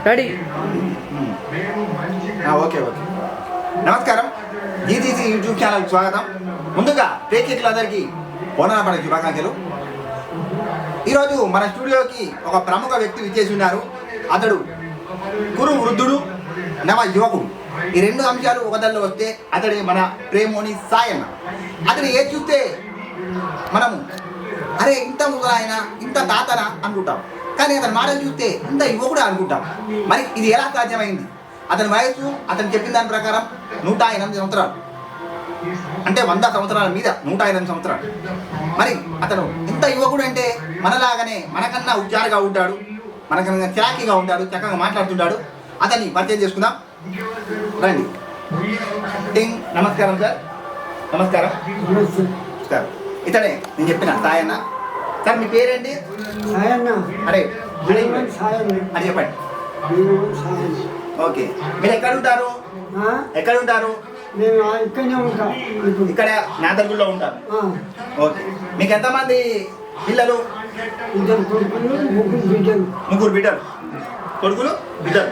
Ready. Okay okay. నమస్కారం, GTC YouTube ఛానల్కి స్వాగతం. ముందుగా ప్రేక్షకులందరికీ బోనాల పండుగ శుభాకాంక్షలు. ఈరోజు మన స్టూడియోకి ఒక ప్రముఖ వ్యక్తి విచ్చేసి ఉన్నారు. అతడు గురు వృద్ధుడు, నవ యువకుడు. ఈ రెండు అంశాలు ఒకదల్లో వస్తే అతడి మన ప్రేమోని సాయన్న. అతడు ఏది చూస్తే మనము అరే ఇంత ముసలాయన ఇంత తాతన అనుకుంటాం, కానీ అతని మాటలు చూస్తే ఇంత యువకుడు అనుకుంటాం. మరి ఇది ఎలా సాధ్యమైంది? అతని వయసు అతను చెప్పిన దాని ప్రకారం 108 సంవత్సరాలు, అంటే 100 సంవత్సరాల మీద 108 సంవత్సరాలు. మరి అతను ఇంత యువకుడు అంటే మనలాగానే మనకన్నా ఉచ్చారుగా ఉంటాడు, మనకన్నా చాకీగా ఉంటాడు, చక్కగా మాట్లాడుతుంటాడు. అతన్ని పరిచయం చేసుకుందాం, రండి. నమస్కారం సార్. నమస్కారం. నమస్కారం. ఇతనే నేను చెప్పిన సాయన్న. సార్ మీ పేరేంటి? అరే అని చెప్పండి. ఓకే, మీరు ఎక్కడ ఉంటారు? ఎక్కడ ఉంటారు? ఇక్కడ నాదర్గుల్లో ఉంటారు. ఓకే, మీకు ఎంతమంది పిల్లలు? ముగ్గురు బిడ్డలు. కొడుకులు ఇద్దరు?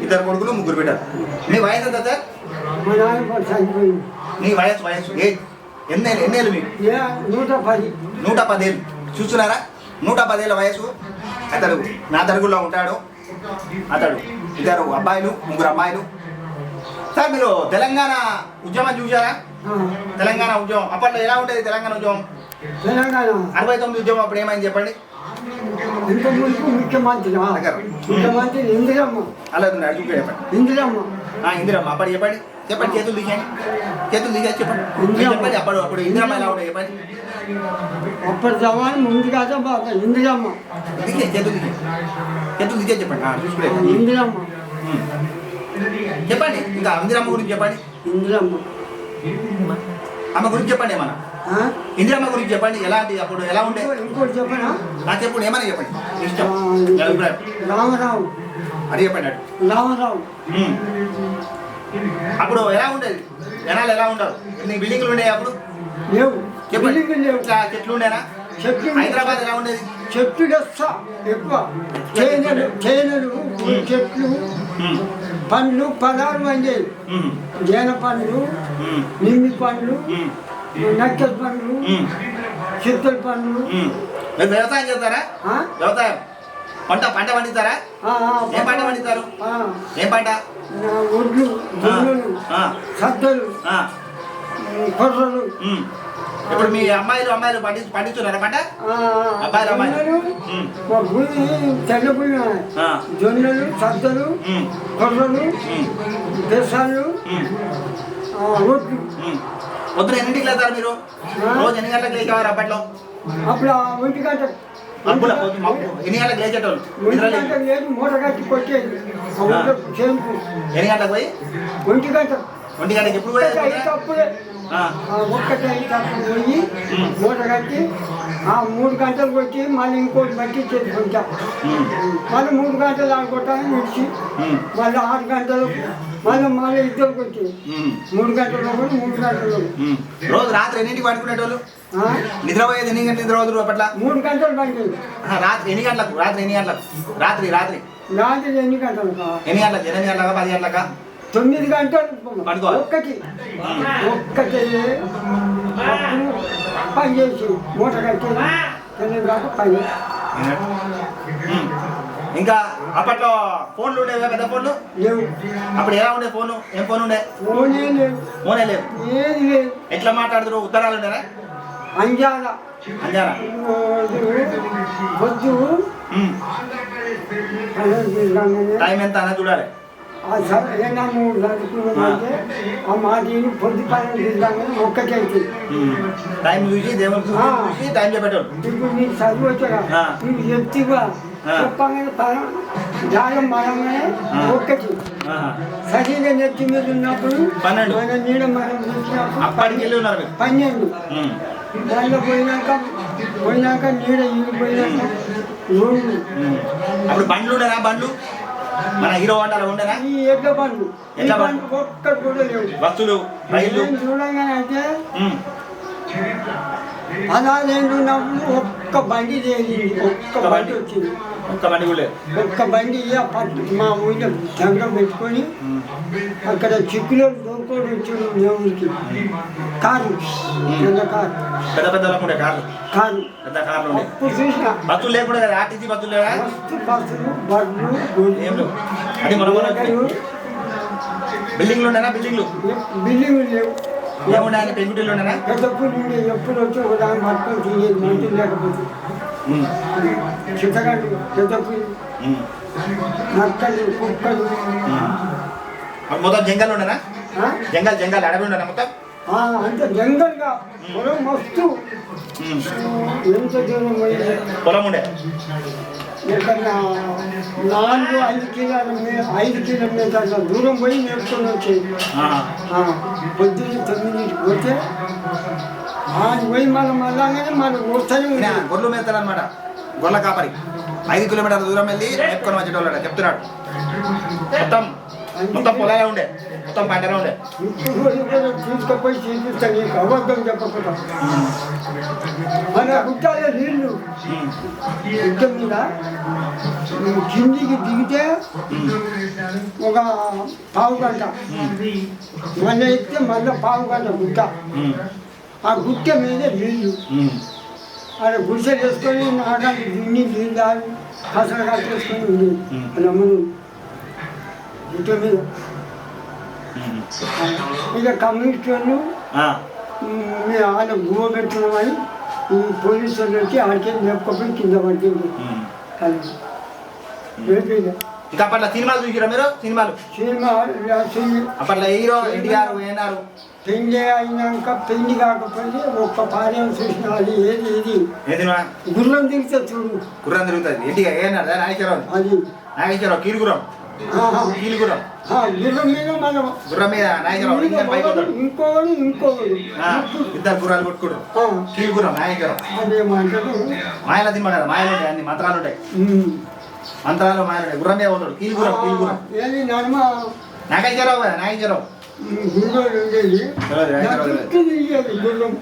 ఇద్దరు కొడుకులు, ముగ్గురు బిడ్డలు. మీ వయసు ఎంత సార్? మీ వయసు ఎన్నేళ్ళు మీకు? 110 ఏళ్ళు. చూస్తున్నారా, 110 ఏళ్ళ వయసు. అతడు నా దరుగుల్లో ఉంటాడు. అతడు ఇద్దరు అబ్బాయిలు, ముగ్గురు అమ్మాయిలు. సార్ మీరు తెలంగాణ ఉద్యమం చూసారా? తెలంగాణ ఉద్యమం అప్పట్లో ఎలా ఉండేది? తెలంగాణ ఉద్యమం 69 ఉద్యమం అప్పుడు ఏమైంది చెప్పండి. ముఖ్యమంత్రి ఇందిరమ్మ. అలా చెప్పండి. ఇందిరమ్మ అప్పుడు చెప్పండి. చెప్పండి, చేతులు తీసేయండి. చేతులు తీసేసి చెప్పండి. చెప్పండి అప్పుడు ఇందిరమ్మ ఎలా ఉండే చెప్పండి. అప్పటి జవాన్ ముందు కాదా బాగా ఇందిరమ్మ. చేతులు తీసే చెప్పండి. చూసుకునే ఇందిరమ్మ చెప్పండి. ఇంకా ఇందిరమ్మ గురించి చెప్పండి. ఇందిరమ్మ అమ్మ గురించి చెప్పండి. ఏమన్నా ఇందిరమ్మ గురించి చెప్పండి. ఎలాంటి అప్పుడు ఎలా ఉండే? ఇంకోటి చెప్పనా? నాకు చెప్పండి, ఏమన్నా చెప్పండి. ఇష్టం రామరావు అది చెప్పండి. రామరావు అప్పుడు ఎలా ఉండేది? జనాలు ఎలా ఉండవు? ఎన్ని బిల్డింగ్లు ఉండేవి అప్పుడు? లేవు. చెప్పండి. చెట్లు ఉండేనా? హైదరాబాద్ ఎలా ఉండేది? చెట్లు తెస్తా ఎక్కువ. చేనలు చెట్లు, పండ్లు పదాలు అందేవి. జేన పండ్లు, నిమ్మి పండ్లు, నక్కల పండ్లు, చిత్తల పండ్లు. మీరు వ్యవసాయం చేస్తారా? వ్యవసాయం పంట పండిస్తారా? ఏం పంట పండిస్తారు? ఏం పంట? ఒడ్లు, జొన్నలు, సద్దలు, కొర్రలు. ఇప్పుడు మీ అమ్మాయిలు పండిస్తున్నారా పంట? అబ్బాయిలు అమ్మాయిలు భూమి తెల్లపోయిన జొన్నలు, సద్దలు, కొర్రలు, దేశాలు, ఒడ్లు. పొద్దున ఎన్నింటికి లేతారు మీరు? రోజు ఎన్ని గంటలకు లేచేవారు అప్పట్లో? అప్పుడు 1 గంట. ఎన్ని గంటలకు లేచేటోళ్ళు? 1 గంటకు లేదు, మూట కట్టి కొట్టేది. ఎన్ని గంటలకు పోయి? 1 గంట. 1 గంటకి ఎప్పుడు పోయి? అప్పుడే ఒక్కటైదు పోయి మూట కట్టి 3 గంటలు కొట్టి మళ్ళీ ఇంకోటి బట్టి చేసుకుంటా. మళ్ళీ 3 గంటలు ఆడుకుంటాను విడిచి, మళ్ళీ 6 గంటలు మళ్ళీ ఇద్దరు కొట్టి 3 గంటలు 3 గంటలు. రోజు రాత్రి ఎన్నింటికి పడుకునేటోళ్ళు? నిద్రపోయేది ఎన్ని గంటలు నిద్రపోదు అప్పట్లో? 3 గంటలు పడుతుంది. రాత్రి ఎన్ని గంటలకు? రాత్రి ఎన్ని గంటలకు? రాత్రి రాత్రి ఎన్ని గంటలు? ఎన్ని గంటలకు? 8 గంటలకా 10 గంటలకా? 9 గంటలు. ఒక్కటి పని చేసి మూట కట్టి 9 దాకా పని. ఇంకా అప్పట్లో ఫోన్లు ఉండేవి, పెద్ద ఫోన్లు లేవు. అప్పుడు ఎలా ఉండే ఫోను? ఏం ఫోన్ ఉండే? ఫోనే లేవు. ఫోనే లేవు. ఏది లేదు. ఎట్లా మాట్లాడుతారు? ఉత్తరాలు ఉండేనా? అంజారా పొద్దు టైం ఎంత అన్న చూడాలి. 3 చదువుకున్నామంటే ఆ మాటని పొద్దు పైన తీసుకున్నాను. ఒక్కటైతే టైం చూసి దేవుడు చూసి టైం చెప్పేటోడు. ఇప్పుడు నీకు చదువు వచ్చారా? నీకు చెప్తీవా చెప్పగానే జాలం మరమే ఒక్కటి. సరిగా నెత్తి మీద ఉన్నప్పుడు 12 మన నీడ మనం అప్పటికి వెళ్ళి ఉన్నారు 12. దాంట్లో పోయినాక నీడ పోయినాక 2. అప్పుడు బండ్లు ఉండేనా? బండ్లు మన హీరో వంటలు ఉండేనా? ఈ ఎడ్ల బండ్లు ఒక్కటి కూడా లేవు. బస్సులు, రైళ్లు చూడగానే అంటే 16 ఏళ్ళు ఉన్నప్పుడు ఒక్క బండి లేదు, ఒక్క బండి వచ్చింది. ఒక్క బండి కూడా లేదు. ఒక్క బండి మా ఊళ్ళో జంగం పెట్టుకొని అక్కడ చిక్కులో దొరుకుని వచ్చాడు దేవుడికి కారు చిన్న కారు పెద్ద పెద్ద ఉండే కార్లు కారు పెద్ద కార్లు ఉండే. అప్పుడు చూసిన బస్సులు లేకుండా కదా, ఆర్టీసీ బస్సులు లేవా? మస్తు బస్సులు బడ్లు ఏం లేవు. అది మన బిల్డింగ్లు ఉండేనా? బిల్డింగ్ లేవు. ఏముండే ఆయన పెంకుటిల్లు ఉండేనా? ఎప్పుడు నుండి ఎప్పుడు వచ్చి ఒక దాన్ని పట్టుకొని తినేది మంచి లేకపోతే చిత్తగాడు పెద్దప్పుడు నక్కలు కుక్కలు మొత్తం జంగల్ ఉండేనా? జంగల్ అడవి ఉండేనా మొత్తం? అంతే జంగల్గా పొలం మస్తు ఎంత దూరం పోయింది. పొలం ఉండే ఎక్కడన్నా 4-5 కిలోమీటర్ల దూరం పోయి నేర్చుకొని వచ్చేది. పొద్దున్న 9కి పోతే అది పోయి మళ్ళీ మనం వస్తూనే ఉంది. గొర్రెలు మేస్తాడు అనమాట, గొర్రెల కాపరి 5 కిలోమీటర్ల దూరం వెళ్ళి నేర్చుకొని వచ్చేటోళ్ళ చెప్తున్నాడు. మొత్తం పొలాలే ఉండే, మొత్తం పంటనే ఉండే. తీసుకుపోయి చూపిస్తాను నీకు అబద్ధం చెప్పకుండా. మన గుట్టాలే నీళ్ళు గుట్ట మీద కిందికి దిగితే ఒక పావు గంట, మళ్ళీ ఎక్కితే మళ్ళీ పావు గంట గుట్ట. ఆ గుట్ట మీద నీళ్ళు అక్కడ గుడిసెలు వేసుకొని నాగాలి దున్ని నీళ్ళు తాగి కసలు కట్టేసుకొని ఉంది అలా మనం గుట్ట మీద. ఇక కమ్యూనిస్ట్ వాళ్ళు మేము ఆడ గువ పెడుతున్నామని ఈ పోలీసు వాళ్ళు వచ్చి ఆడికి మేపుకొని కింద పడుతుంది. ఇంకా అప్పట్లో సినిమాలు చూసిరా మీరు? సినిమా అప్పట్లో హీరో ఎన్టీఆర్ ఏనారు? పెళ్లి అయినాక పెళ్లి కాకపోతే ఒక్క పార్యం చూసిన అది ఏది గుర్రం తిరిగితే చూడు. గుర్రం తిరుగుతుంది. ఎన్టీఆర్ ఏనారు? నాగేశ్వరరావు కీలుగురం. గుర్రం మీద మనం గుర్రం మీద నాగేశ్వరరావు ఇంకోడు ఇద్దరు గుర్రాలు కొట్టుకోడు. కీలుగురం నాగేశ్వరరావు. అదేమంటారు మాయల తిమ్మా కదా, మాయలు ఉంటాయి, అన్ని మంత్రాలు ఉంటాయి. మంత్రాలు మాయలు ఉంటాయి. గుర్రం మీద ఉంటాడు. కీలుగురం ఏది నడుమ నాగేశ్వరరావు కదా, నాగేశ్వరరావు గుర్రాలు ఉండేది. గుర్రం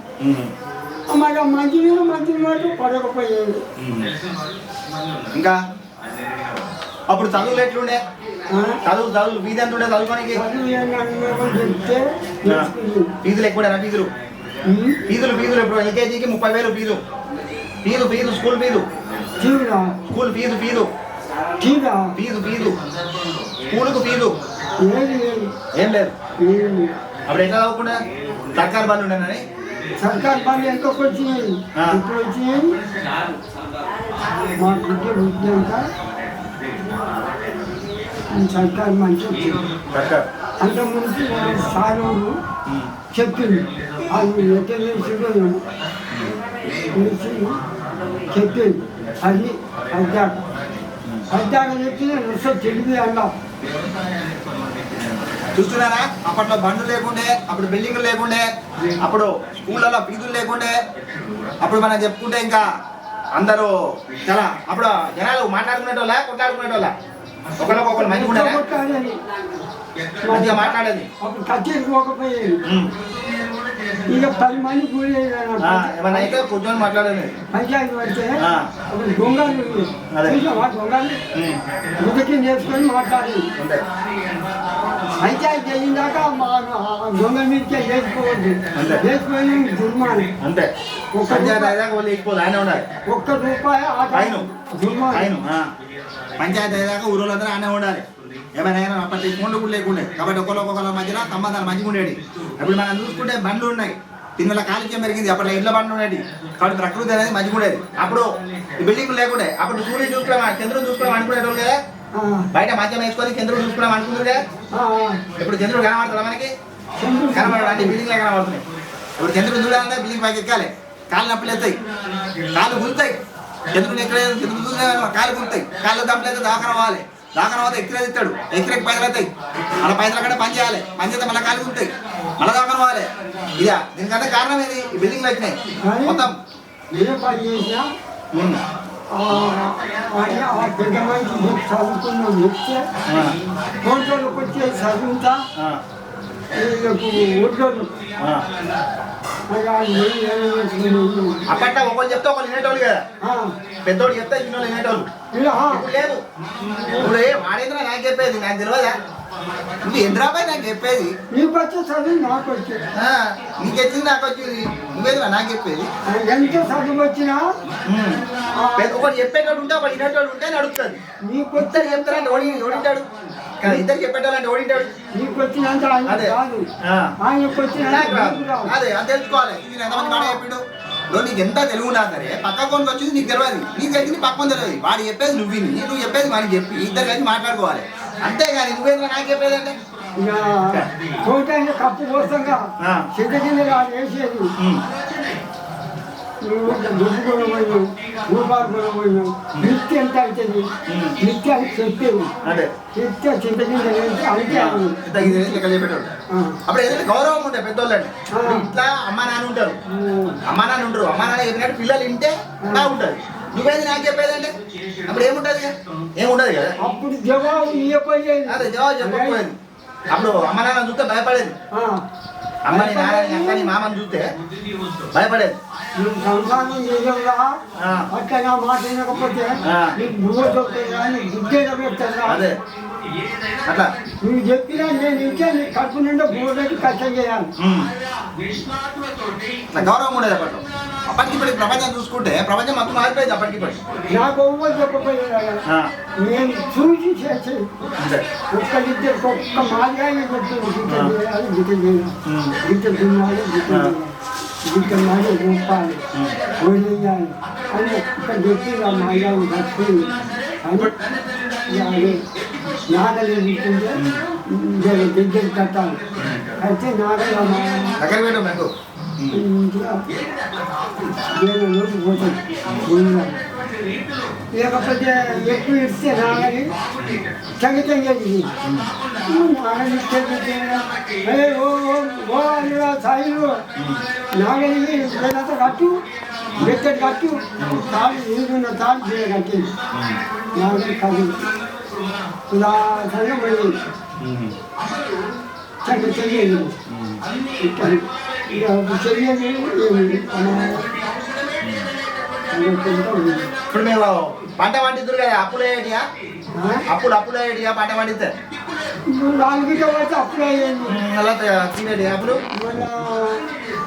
మన మంచి మాట పడకపోయేది. ఇంకా అప్పుడు చదువులు ఎట్లుండే? చదువులు ఫీజు ఎంత ఉండే చదువుకోనికి? ఫీజులు ఎక్కువ ఫీజులు ఇప్పుడు ఎల్కేజీకి 30,000 ఫీజు స్కూల్ ఫీజు స్కూల్కు ఫీజు ఏం లేదు. అప్పుడు ఎట్లా చదువుకుంటా? సర్కారు బళ్ళు ఉండేనని. సర్కారు బళ్ళు ఎంతకు వచ్చినాయి? ఇప్పుడు వచ్చినాయి మా గుడ్డ వచ్చాక సర్కారు మంచి వచ్చింది. అంతకుముందు సారోడు చెప్పింది అది ఎట్లా చేసిందో చెప్పింది. అది అద్దాక చెప్పిన నృత్యం తెలివి అన్నా. చూస్తున్నారా? అప్పట్లో బండ్లు లేకుండే, అప్పుడు బిల్డింగ్లు లేకుండే, అప్పుడు స్కూళ్ళలో ఫీజులు లేకుండే. అప్పుడు మనం చెప్పుకుంటే ఇంకా అందరూ చాలా అప్పుడు జనాలు మాట్లాడుకునేటోళ్ళ కొట్లాడుకునేటోళ్ళ ఒకరికొకరు మంచిగా మాట్లాడేది. అప్పుడు కచేరికి పోకపోయేది. ఇక 10 మంది కూలి ఏమన్నా అయితే కూర్చొని మాట్లాడేది. పంచాయతీ పడితే దొంగలు దొంగలు ముదకి నేర్చుకొని మాట్లాడేది. పంచాయతీ వెళ్ళినాక మా దొంగల మీదకే వేసుకోవద్దు, వేసుకొని దుర్మానం అంతే. ఒక్క రూపాయి పంచాయతీ అయ్యాక ఊరోళ్ళందరూ ఆనే ఉండాలి. ఏమైనా అప్పటి ఫోన్లు కూడా లేకుండే కాబట్టి ఒకళ్ళొకళ్ళ మధ్యన సంబంధాలు మంచిగా ఉండేవి. ఇప్పుడు మనం చూసుకుంటే బండ్లు ఉన్నాయి, దీనివల్ల కాలుష్యం పెరిగింది. అప్పట్లో ఇంట్లో బండ్లు ఉండేవి కాబట్టి ప్రకృతి అనేది మంచిగా ఉండేది. అప్పుడు బిల్డింగ్లు లేకుండే. అప్పుడు సూర్యుడు చూసుకున్నాం, చంద్రుడు చూసుకున్నాం అనుకునేటోళ్ళు కదా. బయట మద్యం వేసుకొని చంద్రుడు చూసుకున్నాం అనుకుంటుంది కదా. ఇప్పుడు చంద్రుడు కనబడుతుందా మనకి? కనబడదు. అంటే బిల్డింగ్లే కనబడుతున్నాయి. ఇప్పుడు చంద్రుడు చూడాలంటే బిల్డింగ్ పైకి ఎక్కాలి, కాళ్ళు నొప్పులు ఎత్తాయి, కాళ్ళు గుంతాయి. చంద్రుడు ఎక్కలేదు, చంద్రుడు కాళ్ళు గుంతాయి, కాళ్ళు దప్పులు అయితే దాకా పోవాలి, దాకా పోతే ఎక్కిరేది ఇస్తాడు, ఎక్కిరేకి పైసలు అవుతాయి. మళ్ళీ పైసల కంటే పని చేయాలి, పని చేస్తే మళ్ళీ కాళ్ళు గుంతాయి, మళ్ళీ దాకా పోవాలి. ఇక దీనికంటే కారణం ఏది? ఈ బిల్డింగ్లు వచ్చినాయి మొత్తం. పెద్ద మనిషి చదువుకున్నాం చెప్తే ఫోటోలకు వచ్చే చదువుతా వీళ్ళకు ఓట్లు అప్పట్లో ఒకళ్ళు చెప్తే ఒకళ్ళు వినేటోళ్ళు కదా, పెద్దోళ్ళు చెప్తే చిన్నోళ్ళు వినేటోళ్ళు. ఇప్పుడు లేదు. ఇప్పుడు వాడేంద్రా నాకు చెప్పేది, నాకు తెలియదా? నువ్వు ఎంద్రాబాయ్ నాకు చెప్పేది, నీకు వచ్చే చదువు నాకు వచ్చేది, నీకు వచ్చింది నాకు వచ్చింది, నువ్వేదిరా నాకు చెప్పేది. ఎంత చదువు వచ్చినా ఒకటి చెప్పేటోడు ఉంటే ఒకటి వినేటోడు ఉంటే నడుస్తుంది. నీకు ఇద్దరు చెప్తారంటే ఓడింటాడు కదా, ఇద్దరు చెప్పేటోళ్ళంటే ఓడింటాడు. నీకు వచ్చినంత అదే కాదు, ఆయనకు వచ్చినంత అదే అది తెలుసుకోవాలి. నేను ఎంతమంది మాట చెప్పిండు, నీకు ఎంత తెలుగు ఉన్నా సరే పక్క ఫోన్కి వచ్చింది నీకు తెలియదు, నీకు తెలిసింది పక్కన తెలియదు. వాడు చెప్పేది నువ్వు విని, నువ్వు చెప్పేది వాడికి చెప్పి ఇద్దరు కలిసి మాట్లాడుకోవాలి. అంతేగాని నువ్వేంద్ర నాకు చెప్పేది అంటే కోటాన్ని కప్పు కోసంగా చెట్టు కింద వేసేది. దుడ్డు కూడా పోయినావు, రూపాయలు కూడా పోయినావు, నిత్యం ఎంత అవుతుంది, నిత్యానికి చెప్పేది. నిత్య చింత కింద అంటే అప్పుడు ఏదైనా గౌరవం ఉంటాయి పెద్దోళ్ళని. ఇట్లా అమ్మా నాన్న ఉంటారు, అమ్మా నాన్న ఉంటారు, అమ్మా నాన్న చెప్పినట్టు పిల్లలు వింటే బాగుంటుంది. నువ్వేది నాకు చెప్పేది అంటే అప్పుడు ఏముంటది, ఏముంటది కదా. అప్పుడు జవాబు ఇవ్వకపోయేది, అదే జవాబు చెప్పకపోయేది. అప్పుడు అమ్మ నాన్న చూస్తే భయపడేది, అమ్మని నాన్నని అక్కని మామని చూస్తే భయపడేది. నువ్వు సంసారం చేయడంలా అట్లా నా మాట వినకపోతే నీకు నువ్వు చెప్తా బుద్ధేదో చెప్తాను. అదే అట్లా నువ్వు చెప్పినా నేను ఇంకే నీ కడుపు నిండా బోర్డకి కష్టం చేయాలి. గౌరవం ఉండేది అప్పట్లో. అప్పటికి ఇప్పటికి ప్రపంచం చూసుకుంటే ప్రపంచం మొత్తం మారిపోయింది. అప్పటికి నాకు ఎవ్వరు చెప్పపోయింది, నేను చూసి చేసేది. ఒక్కరిద్దరు ఒక్క మాదిరిగానే చెప్తుంది, గిట్ట చేయాలి, గిట్ట చేయాలి, గిట్ట తినాలి, గిట్ట గిట్ట మాది రూపాలి, వదిలేయాలి అని ఇక్కడ చెప్పి నా మాయాలు దక్కింది అని నాగలి ఇస్తుంటే దగ్గర కట్టాలి. అయితే నాగలి రోజు పోతుంది. లేకపోతే ఎక్కువ ఇస్తే నాగలి చంగచంగేది, నాగలి సాయిలు నాగలి కట్టు, బెత్తడి కట్టు, తాళి నీరున్న తాళి చీర కట్టి నాగలి కది ఉదాహరణ మళ్ళీ చంగచంగేది చెయ్యది. ఇప్పుడు మేము పంట పండిద్దురు కదా, అప్పులు అయ్యేటియా, అప్పులు అయ్యేటియా పంట పండితే 4 వచ్చి అప్పులు అయ్యేది. అలా తినేటి అప్పులు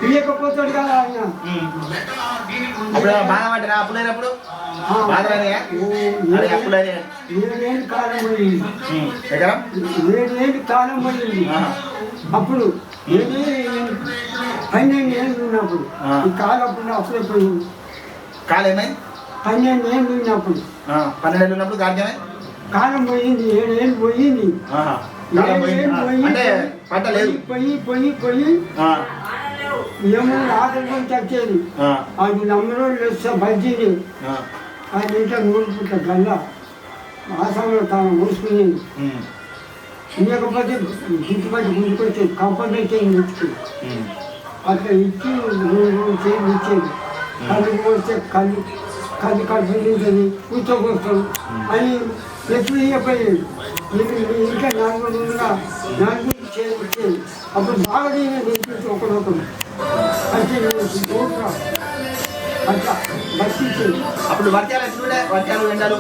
ఇవ్వకపోతాడు కదా ఆయన. అప్పుడు బాగా పట్టినా అప్పులు అయినప్పుడు బాధలే అప్పులు అయినా 7 ఏళ్ళు కాలం పోయింది, 7 ఏళ్ళు కాలం పోయింది. అప్పుడు 12 ఏళ్ళు ఉన్నప్పుడు ఈ కాలప్పుడు అప్పుడైపోయింది. కాలేమైంది 12 ఏళ్ళు ఉన్నప్పుడు, 12 ఏళ్ళు ఉన్నప్పుడు కాలమే కాలం పోయింది. 7 ఏళ్ళు పోయింది, పంట లేదు. పోయి ఏమో ఆదరణ చచ్చేది. అది నమ్మరోళ్ళు వస్తే బజ్జీని అది ఇంట్లో నూరుకుంట గల్ల ఆసాంలో తాను మూసుకునేది. ఇవ్వకపోతే గిట్టుబడి ముందుకొచ్చేది, కంపల్సరీ చేయి ఇచ్చుకుని అట్లా ఇచ్చి 2 చేయి ఇచ్చేది. కళ్ళు పోస్తే కళ్ళు కడుపు నింటుంది, కూర్చోకొస్తాం అని ఎప్పుడు ఇవ్వపోయేది. ఇంకా 4 చేయి ఇచ్చేది. అప్పుడు బాగా నేర్పించి ఒకరొకరు అంటే అట్లా బతికేది. అప్పుడు వర్షాలు ఎట్లుండే, వర్షాలు ఎండలు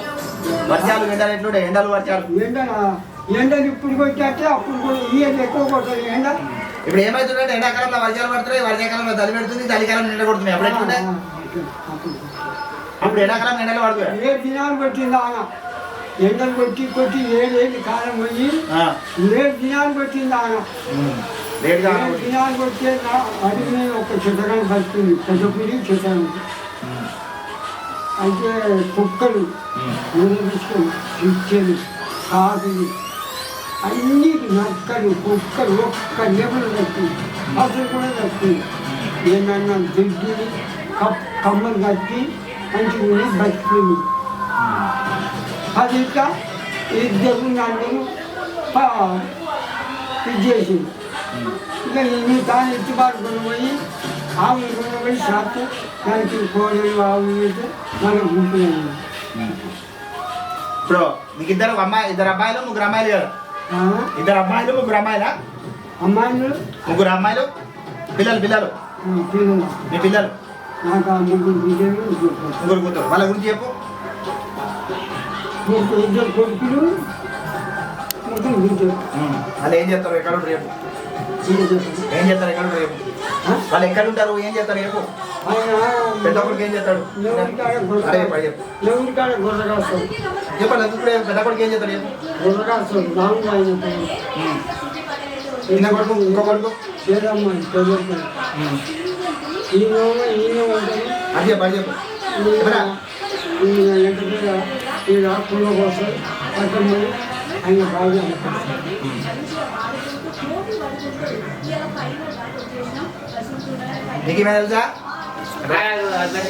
ఎట్లుండే, ఎండలు వర్షాలు. ఎండలు ఇప్పుడు కొట్టే అప్పుడు ఇయర్ ఎక్కువ కొడుతుంది ఎండ. ఇప్పుడు ఏమవుతుందంటే ఎండాకాలంలో వర్షాలు పడుతున్నాయి, వర్షాకాలంలో చలి పెడుతుంది, చలికాలం ఎండ కొడుతున్నాయి. అప్పుడు ఎట్లుండే, అప్పుడు ఎండాకాలం ఎండలు పడుతుంది. 7 దినాలు కొట్టింది ఆయన, ఎండలు కొట్టి 7 ఏళ్ళు కాలం పోయి 7 దినాలు కొట్టింది ఆయన. 7 దినాలు కొట్టే అడిగి మీద ఒక చెట్టగాని బతుకుంది, పెద్దపురి చెట్టగాని. అయితే కుక్కలు తీసుకొని ఇచ్చేది, కాకులు అన్ని నక్కలు కుక్కలు ఒక్క లేబులు కట్టింది, అసలు కూడా కట్టింది. ఏమన్నా దిడ్డిని కమ్మలు కట్టి మంచిగా బతికింది. అది ఇట్లా 2 నన్ను ఇది చేసింది. ఇక ఇన్ని తాను ఎత్తుబాటు కొనుపోయి ఆవులు కొనుపోయి షాపు దానికి కోడలు ఆవులు అయితే మన గుంపులు. ఇప్పుడు మీకు ఇద్దరు అబ్బాయిలు 3 అమ్మాయిలు కదా, 2 అబ్బాయిలు 3 అమ్మాయిలా? అమ్మాయిలు 3 అమ్మాయిలు, పిల్లలు పిల్లలు నీ పిల్లలు నాకు ఆ ముగ్గురు బిడ్డలు ముగ్గురు కూతురు వాళ్ళ గురించి చెప్పు. ఇద్దరు కొడుకులు ముగ్గురు బిడ్డలు వాళ్ళు ఏం చేస్తారు, ఎక్కడ ఉంటారు చెప్పు. ఏం చేస్తారు, ఎక్కడ ఉంటారు చెప్పు. వాళ్ళు ఎక్కడ ఉంటారు, ఏం చేస్తారు చెప్పు. పెద్ద కొడుకు ఏం చేస్తాడు, అరే చెప్పు. ఎవరి కాడ గొర్రె కాస్తాడు చెప్పాలి. ఇప్పుడు పెద్ద కొడుకు ఏం చేస్తాడు చెప్పు. గొర్రె కాస్తాడు నాలుగు ఆయన చిన్న కొడుకు, ఇంకో కొడుకు పేదమ్మ పెద్దమ్మ ఈయన ఉంటాడు. అది చెప్పు, అది చెప్పు. చెప్పరా. ఈ రాకుండా వస్తాడు పక్కన ఆయన బాగా నీకేమైనా తెలుసా,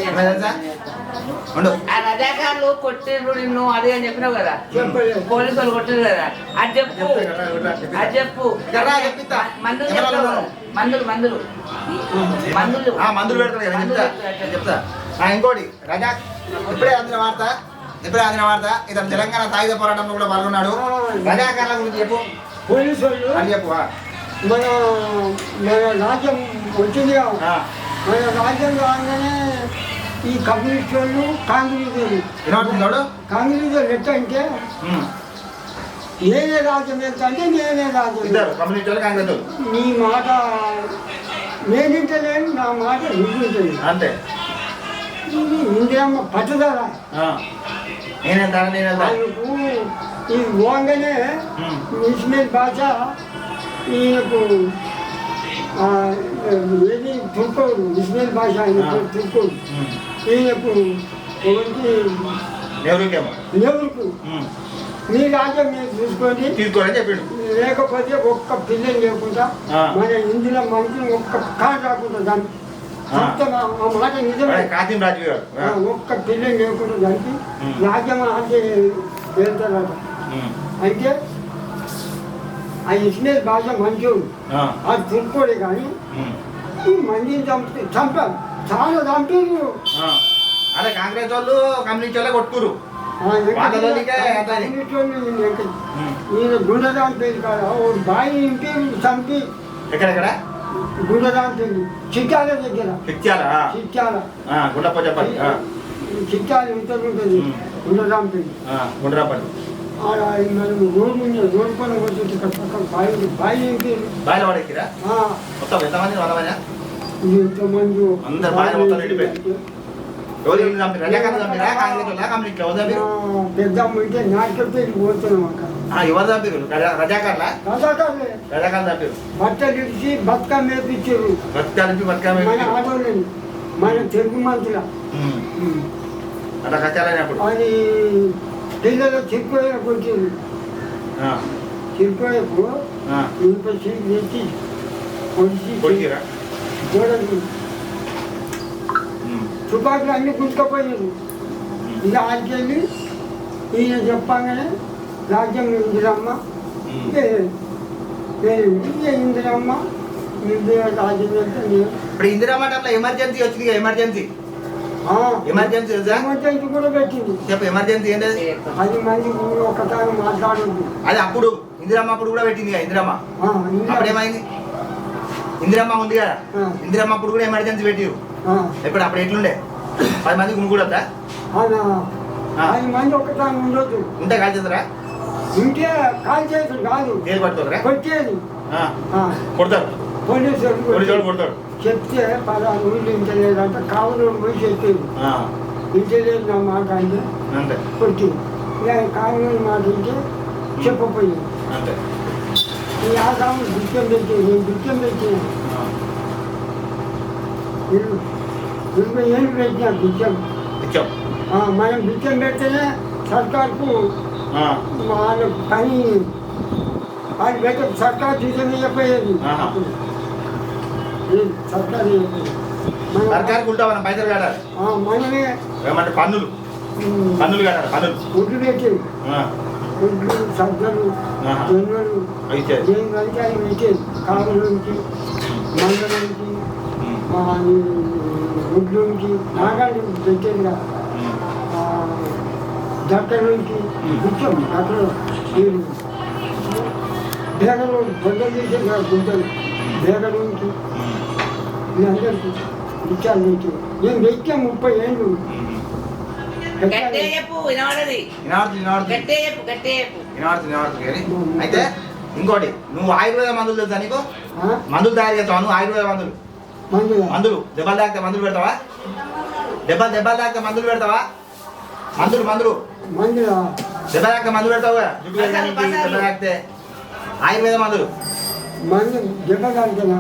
ఏమైనా తెలుసా ఉండు. ఆ రజాకారులు కొట్టిర్రు నిన్ను అది అని చెప్పినావు కదా, పోలీసు వాళ్ళు కొట్టిరు కదా, అది చెప్పు, అది చెప్పు. మందులు చెప్తావు, మందులు మందులు మందులు మందులు పెడతాడు కదా, చెప్తా చెప్తా. ఇంకోటి రజా ఇప్పుడే అందిన వార్త, ఇతను తెలంగాణ సాయుధ పోరాటంలో కూడా పాల్గొన్నాడు. రజాకారుల గురించి చెప్పు. పోలీసు వాళ్ళు అని చెప్పు. మన రాజ్యం వచ్చిందిగా, మన రాజ్యం రాగానే ఈ కమ్యూనిస్ట్ వాళ్ళు కాంగ్రెస్ వినబడుతున్నాడు. కాంగ్రెస్ వాళ్ళు ఎట్లా అంటే నేనే రాజ్యం వెళ్తా అంటే నేనే రాజ్యం. కమ్యూనిస్ట్ కాంగ్రెస్ నీ మాట నేనింటలేను, నా మాట నిందించలేదు అంతే. ఇందిరమ్మ పట్టుదల ఆయనకు ఈ పోగానే ఇస్మాయిల్ బాషా ఈయనకు ఏది తుర్కోడు, ఇస్మాయిల్ బాషా ఆయన తుర్కోడు, ఈయనకు నెవరుకు మీ రాజ్యం మీరు చూసుకొని లేకపోతే ఒక్క పిల్లలు లేకుండా మన ఇందులో మనుషులు ఒక్క కాదు రాకుండా దానికి మాట నిజమే. ఒక్క పిల్లలు లేకుండా దానికి రాజ్యం అంటే వెళ్తారట. అయితే ఆ ఇస్మాయిల్ బాషా మంచోడు, అది తుర్కోడే కానీ ఈ మందిని చంపారు, చాలా చంపారు. అదే కాంగ్రెస్ వాళ్ళు కమ్యూనిస్ట్ వాళ్ళే కొట్టుకురు. ఈయన గుండెదాం పేరు కాదు, బాయి ఇంటి చంపి ఎక్కడెక్కడ గుండెదాం పేరు చిట్టాల దగ్గర, చిట్టాల చిట్టాల ఇతరు ఉంటుంది గుండెదాం పేరు. మనం రోడ్డు ఉంది, రోడ్డు పైన వచ్చి బాయి బాయి ఇంటి ఎంతమంది పెద్దమ్మ ఇంటే నాటకం పేరు పోతున్నాం అక్కడ. బట్టలు ఇచ్చి బతుకమ్మ వేపించారు మన ఆడవాళ్ళని, మన తెలుగు మంత్రుల. అది పిల్లలు చిరుకోయకు వచ్చారు, చిరుకోయకు ఇంత సీట్ తెచ్చి పొడిచి గోడలు తుపాకులు అన్ని గుంటుకపోయారు. ఇక ఆడికెళ్ళి ఈయన చెప్పగానే రాజ్యం ఇందిరమ్మ ఇందిరమ్మ రాజ్యం వెళ్తే ఇప్పుడు ఇందిరమ్మ ఎమర్జెన్సీ వచ్చింది. ఎమర్జెన్సీ ఎమర్జెన్సీ కూడా పెట్టింది. చెప్పు ఎమర్జెన్సీ ఏంటది? 10 మంది ఒకసారి మాట్లాడదు. అది అప్పుడు ఇందిరమ్మ అప్పుడు కూడా పెట్టింది కదా ఇందిరమ్మ. అప్పుడు ఏమైంది? ఇందిరమ్మ ఉంది కదా, ఇందిరమ్మ అప్పుడు కూడా ఎమర్జెన్సీ పెట్టిరు. ఇప్పుడు అప్పుడు ఎట్లుండే? 10 మంది గుమికూడద్దా? 10 మంది ఒకసారి ఉండొద్దు. ఉంటే కాల్ చేస్తారా? ఉంటే కాల్ చేతులు కాదు, ఏది పట్టుకోరా? కొట్టేది. కొడతారు, పోలీసు కొడతాడు. చెప్తే 10 ఊళ్ళు ఇంటలేదంటే కావులు పోయి చెప్పేది, ఇంటలేదు నా మాట అంటే కొట్టింది. కావులు మాట ఇంటే చెప్పపోయింది. ఈ ఆసాము బిచ్చం పెట్టి నేను బిచ్చం పెట్టిన 20 ఏళ్ళు పెట్టిన బిచ్చం. మనం బిచ్చం పెడితేనే సర్కార్కు వాళ్ళ పని వాళ్ళు పెట్ట సర్కార్ చూసే చెప్పేది. సర్కార్కు ఉంటా మనం పైసలు కట్టాలి. మనమే ఏమంటే పన్నులు కట్టాలి. పన్నులు ఒడ్డు పెట్టేది, ఒడ్లు సజ్జలు జొన్నలు ఏం కలిసి ఆయన పెట్టేది. కావుల నుంచి మండల నుంచి ఒడ్లు నుంచి నాగాలు పెట్టేది కదా, దట్ట నుంచి గుచ్చం అక్కడ మీరు బేగలు బొడ్డలు తీసేది కదా, గుంటలు బేగ నుంచి మీ అందరికీ ఇచ్చాను మీకు నేను వెక్కా 30 ఏళ్ళు గట్టే చెప్పు వినబడది. గట్టే చెప్పు గట్టే చెప్పు. అయితే ఇంకోటి, నువ్వు ఆయుర్వేద మందులు తెలుసా నీకు? మందులు తయారు చేస్తావా నువ్వు? ఆయుర్వేద మందులు మందులు దెబ్బలు తాకితే మందులు పెడతావా? దెబ్బలు తాకితే మందులు పెడతావా? మందులు దెబ్బ తాకితే మందులు పెడతావు కదా, జుట్టు పెరగడానికి, దెబ్బ తాకితే ఆయుర్వేద మందులు. దెబ్బ తాకినా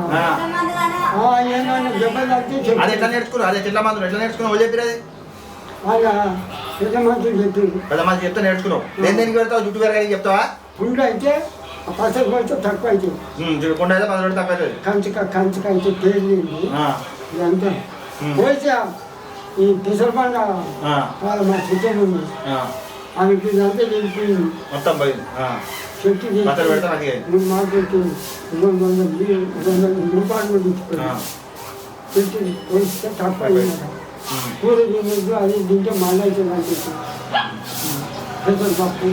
అది ఎట్లా నేర్చుకున్నావు? అది ఎట్లా మందులు ఎట్లా నేర్చుకున్నావు? వాళ్ళు చెప్పిరు అది పెద్ద మంది చెప్తే నేర్చుకున్నావు. దేనికి పెడతావు? జుట్టు పెరగడానికి చెప్తావా? గుండె అయితే పసరు పడితే తక్కువ అవుతుంది, కొండ అయితే 10 రోజులు తక్కువ అవుతుంది. కంచుక అయితే తేలింది ఇదంతా పోసా. ఈ పెసర పండ మా చికెన్ ఉంది, ఆమెకి ఇదంతా వెళ్ళిపోయింది మొత్తం పోయింది. చెట్టు మార్కెట్ 200 రూపాయలు తీసుకున్నాను. చెట్టు పోస్తే తక్కువ అయింది. కూర తినదు, అది తింటే మళ్ళీ అయితే పెసరపప్పు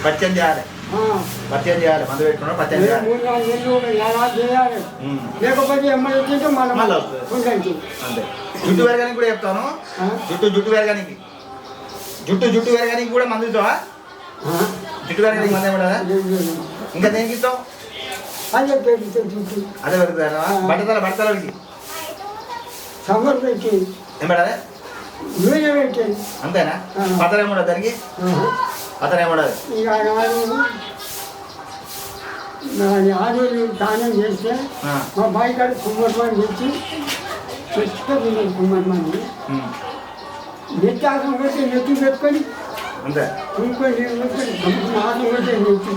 పచ్చడి చేయాలి, మందు పెట్టుకున్నా పచ్చడి చేయాలి. 3-4 నెలలు ఎలా చేయాలి, లేకపోతే ఎమ్మెల్యే తింటే మళ్ళీ అంతే. జుట్టు పెరగడానికి కూడా చెప్తాను. జుట్టు పెరగడానికి కూడా మందు ఇస్తావా? జుట్టు పెరగడానికి మంది ఏమన్నా? ఇంకా దేనికి ఇస్తావు? అదే జుట్టు అదే పెరుగుతుందా? బట్టలకి సమ్మర్ పెట్టి ఏం పెడాలి? నూనె పెట్టి అంతేనా? పతలు ఏముండదు దానికి? పతలు ఏముండదు. ఇక ఆడవాళ్ళు స్నానం చేస్తే మా బావి కాడ కుమ్మర్మాని తెచ్చి తెచ్చుకొని కుమ్మర్మాని నెత్తి ఆసం కొట్టి నెత్తి పెట్టుకొని అంతే కుంకొని ఆసం కొట్టి నెత్తి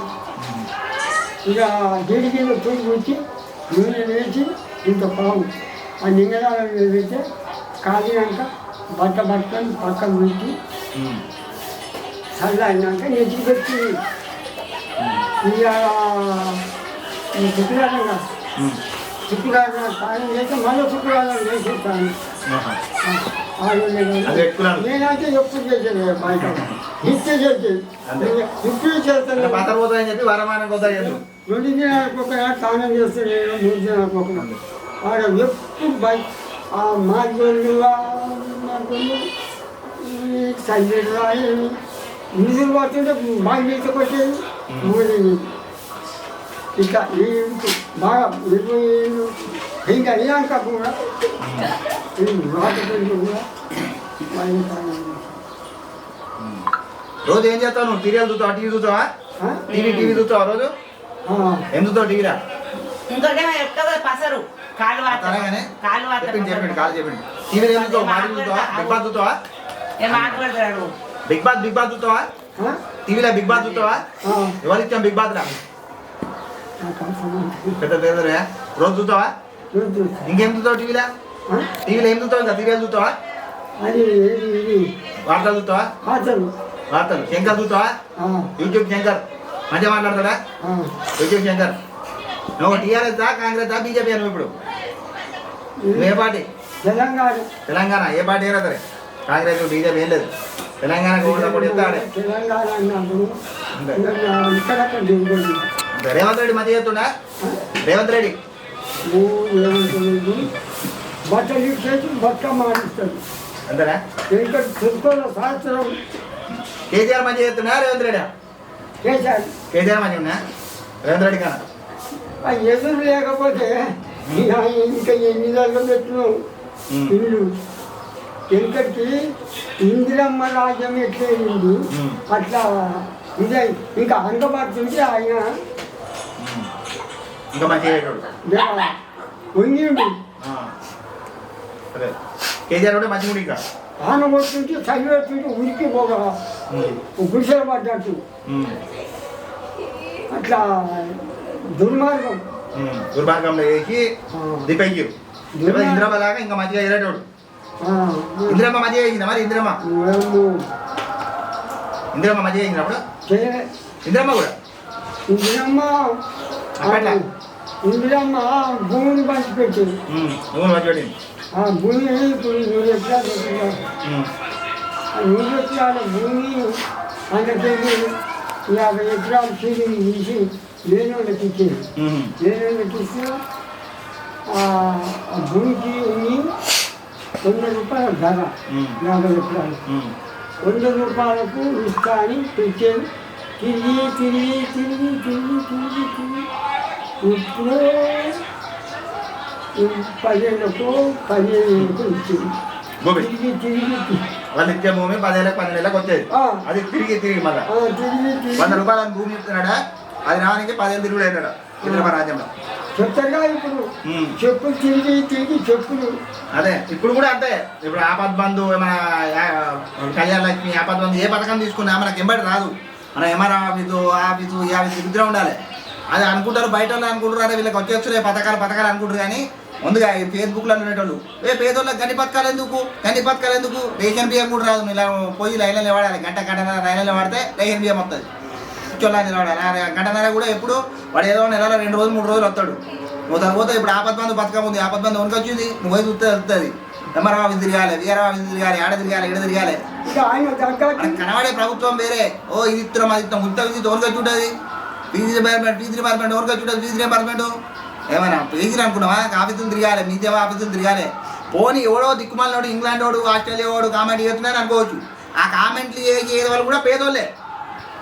ఇక జడి కింద తూగి వచ్చి నూనె వేసి ఇంత పాము ఆ నింగడాలు పెడితే కాలినాక బట్ట పట్టుకొని పక్కన పెట్టి చల్లారినాక నెత్తి పెట్టి ఇక శుక్రవారం స్నానం చేస్తే మళ్ళీ శుక్రవారం వేసేస్తాను. నేనైతే ఎప్పుడు చేసేది బయట ఇచ్చే చేసేది ఇప్పుడు చేస్తాను. పతలు పోతాయని చెప్పి వరమానం పోతాయి. 2 దినాలకు ఒకనాడు స్నానం చేస్తే 3 దినాలకు ఒకనాడు ఆడ ఎప్పుడు బయట ఆ మార్గోళ్ళు సంజయ్ నిధులు పడుతుంటే బాగా నీత కొట్టేది. 3 ఇట్లా బాగా 20 ఏళ్ళు ఇంకా అయ్యాక కూడా రోజు ఏం చేస్తావు నువ్వు? సీరియల్ చూస్తావా? టీవీ చూస్తావా? టీవీ చూస్తావా రోజు? ఏం చూస్తావు టీవీరా? ఇంకోటి చెప్తావు పసరు కాలు చెప్పండి టీవీలో ఏం చూస్తావు? మాటి చూస్తావా? బిగ్ బాస్ చూస్తావా? మాట్లాడతాడు. బిగ్ బాస్ చూస్తావా? టీవీలో బిగ్ బాస్ చూస్తావా? ఎవరు ఇచ్చాం బిగ్ బాస్ రా? పెద్ద పేదరా రోజు చూస్తావా? ఇంకేం చూస్తావు టీవీలో? ఏం చూస్తావు? ఇంకా సీరియల్ చూస్తావా? వార్తలు చూస్తావా? వార్తలు శంకర్ చూస్తావా? యూట్యూబ్ శంకర్ మంచిగా మాట్లాడతాడా? యూట్యూబ్ శంకర్. నువ్వు టీఆర్ఎస్ కాంగ్రెస్ బీజేపీ నువ్వు ఇప్పుడు ఏ పార్టీ? తెలంగాణ. ఏ పార్టీ అయినా సరే కాంగ్రెస్ బీజేపీ ఏం లేదు. తెలంగాణ కూడా ఎత్తాడే. రేవంత్ రెడ్డి మంచిగా చెప్తుండా? రేవంత్ రెడ్డి బట్టలు చేసి బతుకమ్మ ఆడిస్తాడు అంతేనా? ఇంకా తెలుసుకోవాలి సంవత్సరం. కేసీఆర్ మంచిగా చెప్తున్నా? రేవంత్ రెడ్డి కేసీఆర్ మంచిగా ఉన్నా? రేవంత్ రెడ్డి కన్నా ఎదురు లేకపోతే ఇంకా ఎన్ని దాంట్లో పెట్టినావు ఇల్లు. ఎందుకంటే ఇందిరమ్మ రాజ్యం ఎట్లయింది అట్లా ఇదే ఇంకా అందుబాటుంటే ఆయన ఇంకా మంచిగా వంగిండు. కేసీఆర్ కూడా మంచిగా ఇంకా ఆన కొడుతుంటే చదివేస్తుంటే ఉరికి పోగా గుడిసెలు పడ్డట్టు అట్లా దుర్మార్గంలో వేసి దిపెయ్యు ఇంద్రమ్మ లాగా ఇంకా మంచిగా ఎరేటోడు. ఇంద్రమ్మ మంచిగా వేసిందా? మరి ఇంద్రమ్మ మంచిగా వేసినప్పుడు ఇంద్రమ్మ కూడా ఇందిరమ్మ భూమిని పంచిపెట్టింది. భూమిని పంచిపెట్టింది. ఆ భూమి ఇప్పుడు 100 ఎకరాలు 100 ఎకరాల భూమి అందుకెళ్ళి 50 ఎకరాలు సీలింగ్ తీసి లేనోళ్ళకి ఇచ్చేది. లేనోళ్ళకి ఇస్తే ఆ భూమికి ఉన్ని 100 రూపాయల ధర 50 ఎకరాలు 100 రూపాయలకు ఇస్తా అని పిలిచాను. తిరిగి ఇప్పుడు 10,000కు 15,000కు ఇచ్చింది. తిరిగి వాళ్ళు ఇచ్చే భూమి 10,000 12,000 వచ్చేది. అది తిరిగి మళ్ళీ 100 రూపాయల భూమి ఇస్తున్నాడా, అది రానికి 10,000 తిరుగుడు అవుతాడా హైదరాబాద్ రాజ్యంలో చెప్తారుగా. ఇప్పుడు చెప్పులు తిరిగి చెప్పులు. అదే ఇప్పుడు కూడా అంతే. ఇప్పుడు ఆపద్ బంధు మన కళ్యాణ లక్ష్మి ఆపద్ బంధు ఏ పథకం తీసుకున్నా మనకి ఎంబడి రాదు. మన ఎంఆర్ ఆఫీసు ఈ ఆఫీసు ఇద్దరే ఉండాలి. అది అనుకుంటారు, బయట వాళ్ళు అనుకుంటారు, అరే వీళ్ళకి వచ్చేస్తున్నాయి పథకాలు అనుకుంటారు. కానీ ముందుగా ఈ ఫేస్బుక్లో ఉండేటోళ్ళు పేదోళ్ళకి గండి పథకాలు ఎందుకు రేషన్ బియ్యం కూడా రాదు. ఇలా పోయి లైన్లో వాడాలి, గంటన్నర లైన్లో వాడితే రేషన్ బియ్యం వస్తుంది. చొల్లా నిలబడాలి. గంటన్నర కూడా ఎప్పుడు వాడు ఏదో నెలలో 2 రోజులు 3 రోజులు వస్తాడు. పోతే ఇప్పుడు ఆపద్ బంధు పథకం ఉంది. ఆపద్ బంధు వరకు వచ్చింది, నువ్వు పోయి వస్తుంది. ఎంఆర్ ఆఫీస్ తిరగాలి, వీఆర్ ఆఫీస్ తిరగాలి, ఆడ తిరగాలి. కనబడే ప్రభుత్వం వేరే. ఇది ఇస్తున్నాం అది ఇస్తాం. ఉత్త విద్యుత్ ఎవరికి వచ్చి ఉంటుంది? ఫీజు డిపార్ట్మెంట్ ఎవరికి వచ్చి ఉంటుంది? ఫీజు డిపార్ట్మెంట్ ఏమైనా ఫీజులు అనుకున్నావా? ఆఫీసులు తిరగాలి, మీ దేవ ఆఫీసులు తిరగాలి. పోనీ ఎవడో దిక్కుమాలినోడు, ఇంగ్లాండ్ వాడు, ఆస్ట్రేలియా వాడు కామెంట్ చేస్తున్నాడు అనుకోవచ్చు. ఆ కామెంట్లు చేసే వాళ్ళు కూడా పేదోళ్ళే.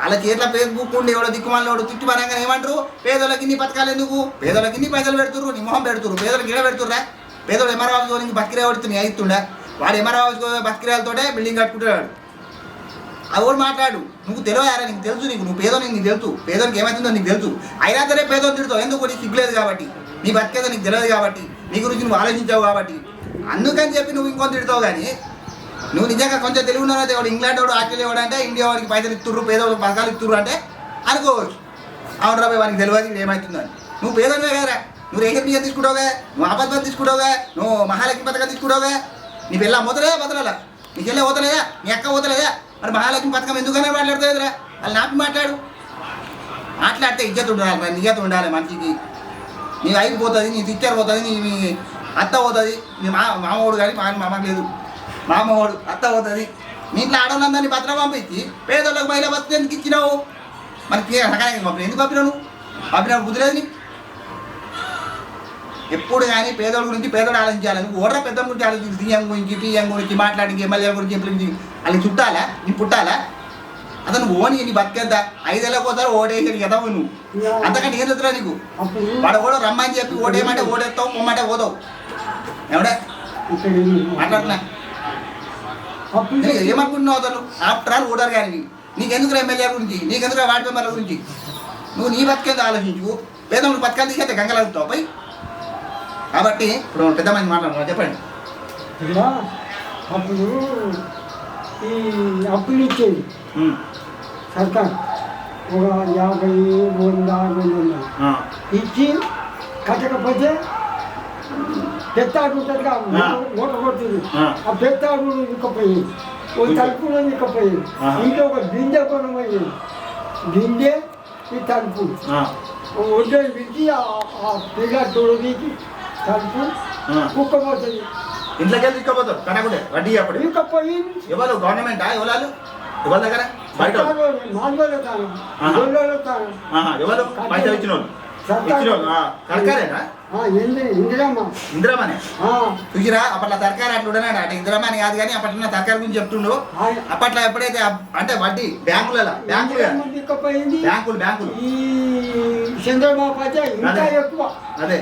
వాళ్ళ చేతిలో ఫేస్బుక్ ఉండి ఎవడో దిక్కుమాలినోడు తిట్టు పరంగా ఏమంటారు? పేదోళ్ళకి ఇన్ని పథకాలు ఎందుకు? పేదోళ్ళకి ఇన్ని పైసలు పెడుతుర్రు, నీ మొహం పెడుతురు. పేదోళ్ళకి ఇడ పెడుతుర్రా? పేదోడు ఎంఆర్ ఆఫీస్ నుంచి బతికిరే పడుతుంది అయితుండే. వాడు ఎంఆర్ ఆఫీస్ బతికిరేలతోటే బిల్డింగ్ కట్టుకుంటాడు. అది కూడా మాట్లాడు. నువ్వు తెలియదారా? నీకు తెలుసు, నువ్వు పేదోని నీకు తెలుసు. పేదోనికి ఏమవుతుందో నీకు తెలుసు. అయినా సరే పేదోని తిడతావు. ఎందుకు? నీకు సిగ్గులేదు కాబట్టి, నీ బతికేదో నీకు తెలియదు కాబట్టి, నీ గురించి నువ్వు ఆలోచించావు కాబట్టి. అందుకని చెప్పి నువ్వు ఇంకొని తిడతావు. కానీ నువ్వు నిజంగా కొంచెం తెలివి ఉన్నావు. వాడు ఇంగ్లాండ్ వాడు, ఆస్ట్రేలియా వాడు అంటే ఇండియా వాడికి పైసలు ఇస్తుర్రు, పేదోళ్ళకి పథకాలు ఇస్తుర్రు అంటే అనుకోవచ్చు. అవును రాబోయే వానికి తెలియదు ఇది ఏమవుతుందని. నువ్వు పేదోనివే కదరా. నువ్వు రేషన్ బియ్యం తీసుకుంటావుగా, నువ్వు ఆపద్ తీసుకుంటావుగా, నువ్వు మహాలక్ష్మి పథకం తీసుకుంటావుగా. నీ పిల్ల పోతలేదా? బతలాలా? నీ చెల్లె పోతలేదా? నీ అక్క పోతలేదా? మరి మహాలక్ష్మి పథకం ఎందుకనే మాట్లాడుతుందిరా? వాళ్ళు నాపి మాట్లాడితే ఇజ్జత్ ఉండాలి, నిజత ఉండాలి మనిషికి. నీ వైపు పోతుంది, నీ సిస్టర్ పోతుంది, నీ అత్త పోతుంది, నీ మామవాడు కానీ మామకు లేదు, మామవాడు అత్త పోతుంది. నీ ఇంట్లో ఆడవాళ్ళందరినీ పత్రం పంపించి పేదోళ్ళకి మహిళ బతుకు ఎందుకు ఇచ్చినావు? మనకి రకానికి పంపిన ఎందుకు పంపినావు? పంపిన బుద్ధి లేదు. ఎప్పుడు కానీ పేదోళ్ళ గురించి పేదోడు ఆలోచించాలి. నువ్వు ఓడరా పెద్ద గురించి ఆలోచించి సీఎం గురించి, పిఎం గురించి మాట్లాడి, ఎమ్మెల్యే గురించి, ఎంపీ గురించి వాళ్ళు చుట్టాలా? నీ పుట్టాలా? అతను ఓని నీ బతికేద్దా? 5 ఏళ్ళకి పోతారు ఓటేసి కదా నువ్వు. అంతకంటే ఏం చెప్తున్నా నీకు? వాడు కూడా రమ్మని చెప్పి ఓటేయమంటే ఓటేస్తావు, పొమ్మంటే పోతావు. ఎవడే మాట్లాడుతున్నా? ఏమనుకుంటున్నావు? అతను ఆఫ్టర్ ఆల్ ఓటర్ కానీ నీకెందుకు ఎమ్మెల్యే గురించి, నీకెందుకు వార్డు మెంబర్ల గురించి? నువ్వు నీ బతికేందో ఆలోచించు. పేదోళ్ళు బతకాలు తీసేస్తే గంగలుగుతావు పై. కాబట్టి ఇప్పుడు పెద్ద మంది మాట్లాడుతున్నా, చెప్పండి. అప్పుడు ఈ అప్పులు ఇచ్చేది సర్కార్ ఒక 50, 100, 200 ఇచ్చి కట్టకపోతే పెత్తాడు ఉంటుందిగా, మూట కొడుతుంది. ఆ పెత్తాడు ఇకపోయింది, ఒక తలుపులో ఇకపోయింది. ఇంట్లో ఒక బిందె కొనపోయింది. బిందె ఈ తలుపు ఒడ్డు పిలిచి ఆ పిల్ల తోడికి తలుపు కుక్కపోతుంది. ఇంట్లోకి వెళ్ళి తీసుకపోతారు కనకుంటే వడ్డీ అప్పుడు ఇకపోయింది. ఎవరు గవర్నమెంటా? ఎవరు ఎవరి దగ్గర? బయట ఎవరు పైసలు ఇచ్చిన వాళ్ళు? సర్కారేనా? ఇందిరామనే చూసిరా? అప్పట్లో సర్కారు అట్లా ఉండనాడు. అంటే ఇందిరామని కాదు కానీ అప్పట్లో సర్కారు గురించి చెప్తుండు. అప్పట్లో ఎప్పుడైతే అంటే వడ్డీ బ్యాంకులు అదే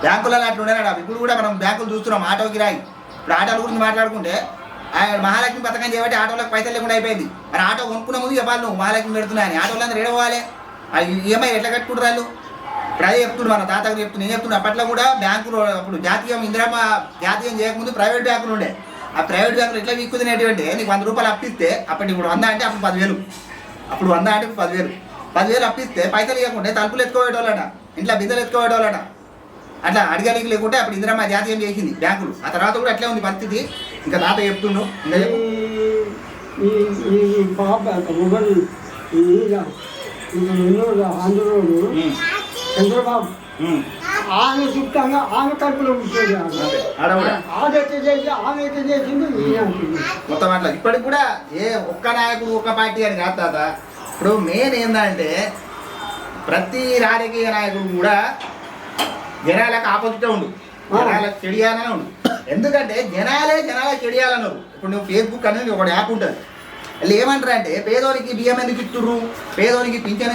బ్యాంకులలో అట్లా ఉండనాడు. ఇప్పుడు కూడా మనం బ్యాంకులు చూస్తున్నాం. ఆటోకి రాయి. ఇప్పుడు ఆటోల గురించి మాట్లాడుకుంటే మహాలక్ష్మి పథకం చేయబట్టి ఆటోలకు పైసలు లేకుండా అయిపోయింది. మరి ఆటో కొనుక్కునే ముందు చెప్పాలి నువ్వు మహాలక్ష్మి పెడుతున్నా అని. ఆటోలు అందరూ ఏడవాలి. ఈఎంఐ ఎట్లా కట్టుకుంటారు వాళ్ళు? ఇప్పుడు అదే చెప్తుండు మన తాతకు చెప్తున్నా. నేను చెప్తున్నా అప్పట్లో కూడా బ్యాంకులు అప్పుడు జాతీయం ఇందిరామ జాతీయం చేయకముందు ప్రైవేట్ బ్యాంకులు ఉండే. ఆ ప్రైవేట్ బ్యాంకులు ఎట్లా వీక్కుతున్నటువంటి నీకు 100 రూపాయలు అప్పిస్తే అప్పటి ఇప్పుడు 100 అంటే అప్పుడు 10,000. అప్పుడు 100 అంటే 10,000 అప్పిస్తే పైసలు ఇవ్వకుంటే తలుపులు ఎత్తుకోవేటోళ్ళట, ఇంట్లో బిందెలు ఎత్తుకోవేటోళ్ళట. అట్లా అడిగలిగి లేకుంటే అప్పుడు ఇందిరామ జాతీయం చేసింది బ్యాంకులు. ఆ తర్వాత కూడా అట్లే ఉంది పరిస్థితి. ఇంకా తాత చెప్తుండు. చంద్రబాబు ఆమె చుట్టంగా ఆమె కడుపులో ఉంటుంది. ఆదైతే చేసి ఆమె అయితే చేసింది మొత్తం అట్లా. ఇప్పటికి కూడా ఏ ఒక్క నాయకుడు ఒక్క పార్టీ అని కాదు తాత. ఇప్పుడు మెయిన్ ఏంటంటే ప్రతి రాజకీయ నాయకుడు కూడా జనాలకు ఆపోజిటే ఉండు, జనాలకు చెడియాలనే ఉండు. ఎందుకంటే జనాలే చెడియాలన్నారు. ఇప్పుడు నువ్వు ఫేస్బుక్ అనేది ఒక యాప్ ఉంటుంది, వాళ్ళు ఏమంటారు అంటే పేదోనికి బియ్యం ఎందుకు ఇస్తుర్రు, పేదోనికి పింఛన్